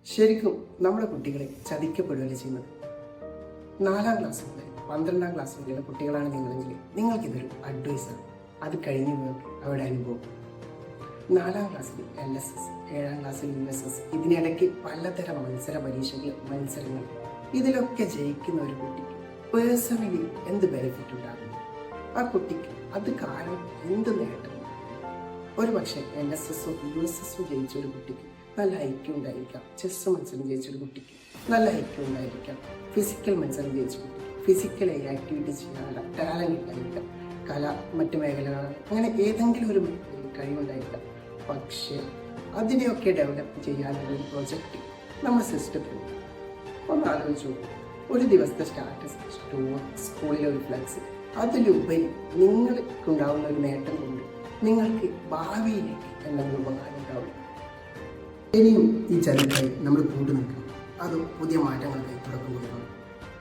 ശരിക്കും നമ്മുടെ കുട്ടികളെ ചതിക്കപ്പെടുകയല്ലേ ചെയ്യുന്നത്. 4ാം ക്ലാസ് മുതൽ 12ാം ക്ലാസ് വരെയുള്ള കുട്ടികളാണ് നിങ്ങളെങ്കിൽ നിങ്ങൾക്കിതൊരു അഡ്വൈസാണ്. അത് കഴിഞ്ഞ് നിങ്ങൾക്ക് അവരുടെ അനുഭവം. 4ാം ക്ലാസ്സിൽ LSS, 7ാം ക്ലാസ്സിൽ USS, ഇതിനിടയ്ക്ക് പലതരം മത്സരങ്ങൾ ഇതിലൊക്കെ ജയിക്കുന്ന ഒരു കുട്ടിക്ക് പേഴ്സണലി എന്ത് ബെനിഫിറ്റ് ഉണ്ടാകുന്നു? ആ കുട്ടിക്ക് അത് കാരണം എന്ത് നേട്ടം? ഒരു പക്ഷേ LSSO USSO ജയിച്ച ഒരു കുട്ടിക്ക് നല്ല ഐക്യം ഉണ്ടായിരിക്കാം, ചെസ് മത്സരം ജയിച്ചൊരു കുട്ടിക്ക് നല്ല ഐക്യം ഉണ്ടായിരിക്കാം, ഫിസിക്കൽ മത്സരം ജയിച്ച കുട്ടിക്ക് ഫിസിക്കൽ ആക്ടിവിറ്റി ചെയ്യാനുള്ള ടാലൻറ്റ് ഉണ്ടായിരിക്കാം, മറ്റു മേഖലകളാണ്, അങ്ങനെ ഏതെങ്കിലും ഒരു കഴിവുണ്ടായിരിക്കാം. പക്ഷേ അതിനെയൊക്കെ ഡെവലപ്പ് ചെയ്യാനുള്ള ഒരു പ്രൊജക്റ്റ് നമ്മുടെ സിസ്റ്റത്തിൽ ഒന്ന് ആലോചിച്ചു. ഒരു ദിവസത്തെ സ്റ്റാറ്റസ്, സ്കൂളിലെ ഒരു ഫ്ലെക്സ്, അതിലുപരി നിങ്ങൾക്കുണ്ടാവുന്ന ഒരു നേട്ടം കൊണ്ട് നിങ്ങൾക്ക് ഭാവിയിലേക്ക് എന്തെങ്കിലും ഉപകാരം ഉണ്ടാവും. ഇനിയും ഈ ചരിത്രമായി നമ്മൾ കൂട്ടു നിൽക്കണം. അതും പുതിയ മാറ്റങ്ങൾക്കായി തുടക്കം കൊടുക്കണം.